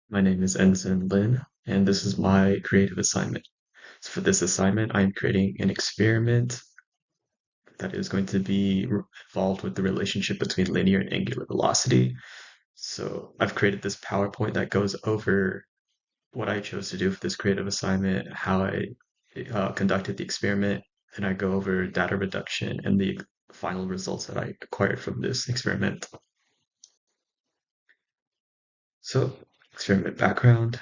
My name is Ensign Lin, and this is my creative assignment. So for this assignment, I'm creating an experiment that is going to be involved with the relationship between linear and angular velocity. So I've created this PowerPoint that goes over what I chose to do for this creative assignment, how I conducted the experiment, and I go over data reduction and the final results that I acquired from this experiment. So, experiment background,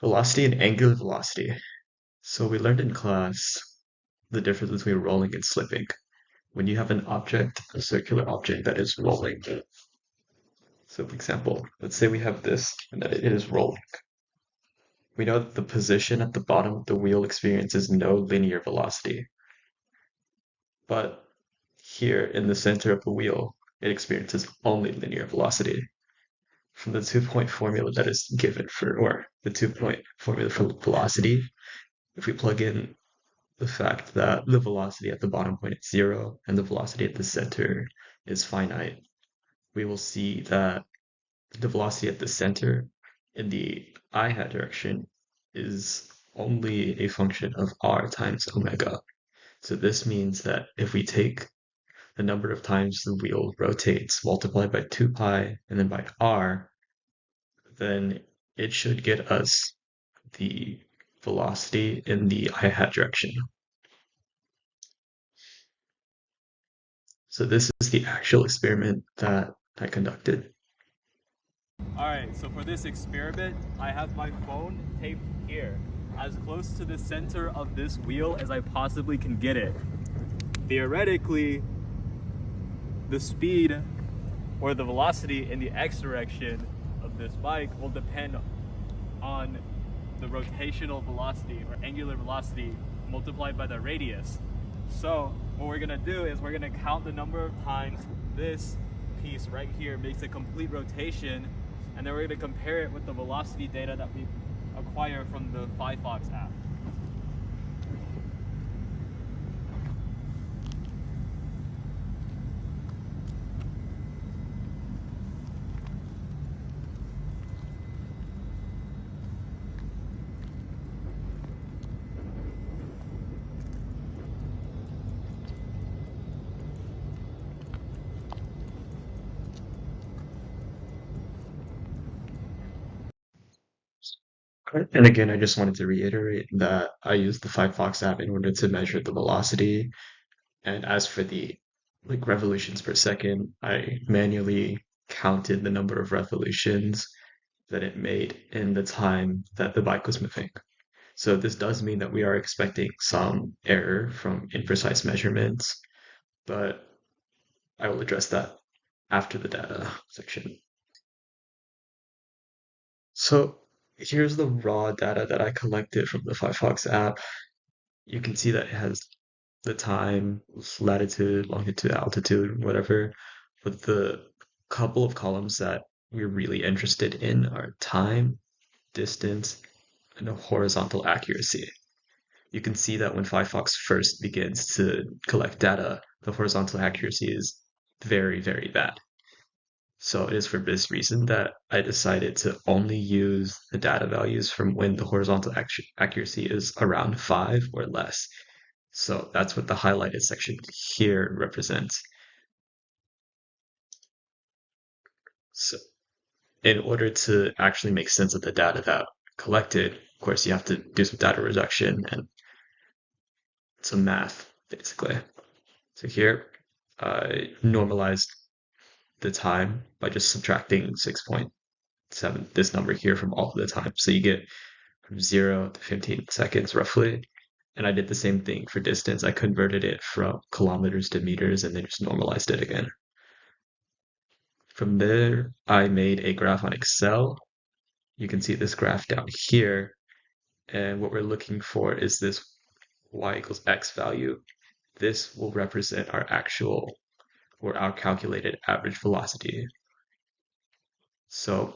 velocity and angular velocity. So we learned in class the difference between rolling and slipping. When you have an object, a circular object that is rolling. So for example, let's say we have this and that it is rolling. We know that the position at the bottom of the wheel experiences no linear velocity. But here in the center of the wheel, it experiences only linear velocity. From the 2-point formula that is given for, or the 2-point formula for velocity, if we plug in the fact that the velocity at the bottom point is zero and the velocity at the center is finite, we will see that the velocity at the center in the I hat direction is only a function of r times omega. So this means that if we take the number of times the wheel rotates multiplied by 2 pi and then by r, then it should get us the velocity in the I hat direction. So this is the actual experiment that I conducted. Alright, so for this experiment, I have my phone taped here, as close to the center of this wheel as I possibly can get it. Theoretically, the speed or the velocity in the x direction of this bike will depend on the rotational velocity or angular velocity multiplied by the radius. So what we're gonna do is we're gonna count the number of times this piece right here makes a complete rotation, and then we're gonna compare it with the velocity data that we acquire from the Firefox app. And again, I just wanted to reiterate that I used the Firefox app in order to measure the velocity. And as for the revolutions per second, I manually counted the number of revolutions that it made in the time that the bike was moving. So this does mean that we are expecting some error from imprecise measurements, but I will address that after the data section. So here's the raw data that I collected from the Firefox app. You can see that it has the time, latitude, longitude, altitude, whatever. But the couple of columns that we're really interested in are time, distance, and horizontal accuracy. You can see that when Firefox first begins to collect data, the horizontal accuracy is very, very bad. So it is for this reason that I decided to only use the data values from when the horizontal accuracy is around 5 or less. So that's what the highlighted section here represents. So in order to actually make sense of the data that collected, of course, you have to do some data reduction and some math, basically. So here, I normalized the time by just subtracting 6.7, this number here, from all of the time. So you get from 0 to 15 seconds roughly. And I did the same thing for distance. I converted it from kilometers to meters and then just normalized it again. From there, I made a graph on Excel. You can see this graph down here. And what we're looking for is this y equals x value. This will represent our actual or our calculated average velocity. So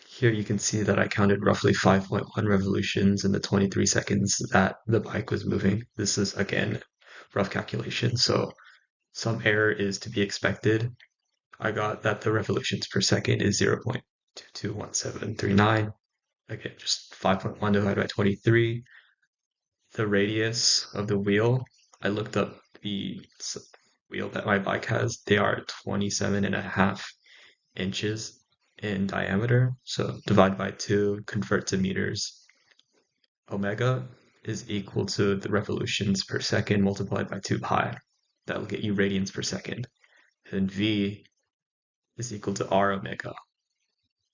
here you can see that I counted roughly 5.1 revolutions in the 23 seconds that the bike was moving. This is, again, rough calculation, so some error is to be expected. I got that the revolutions per second is 0.221739. Again, just 5.1 divided by 23. The radius of the wheel, I looked up the wheel that my bike has. They are 27.5 inches in diameter. So divide by 2, convert to meters. Omega is equal to the revolutions per second multiplied by 2 pi. That'll get you radians per second. And V is equal to R omega.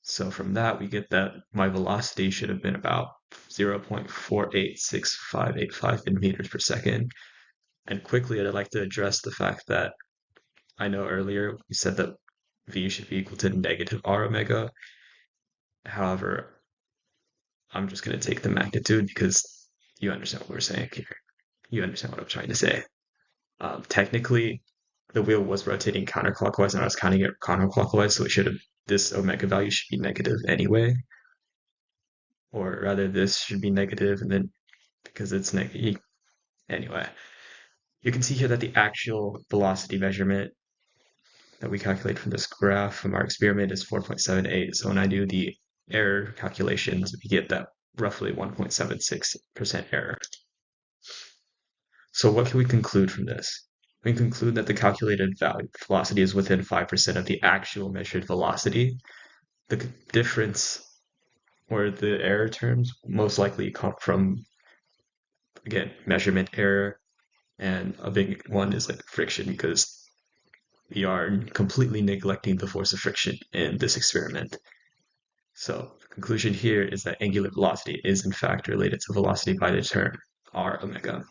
So from that, we get that my velocity should have been about 0.486585 in meters per second. And quickly, I'd like to address the fact that I know earlier we said that V should be equal to negative R omega. However, I'm just going to take the magnitude because you understand what we're saying here. You understand what I'm trying to say. Technically, the wheel was rotating counterclockwise and I was counting it counterclockwise, so this omega value should be negative anyway. Or rather, this should be negative, and then because it's negative. Anyway, you can see here that the actual velocity measurement that we calculate from this graph from our experiment is 4.78. So when I do the error calculations, we get that roughly 1.76% error. So what can we conclude from this? We can conclude that the calculated velocity is within 5% of the actual measured velocity. The difference or the error terms most likely come from, again, measurement error, and a big one is like friction because we are completely neglecting the force of friction in this experiment. So the conclusion here is that angular velocity is in fact related to velocity by the term r omega.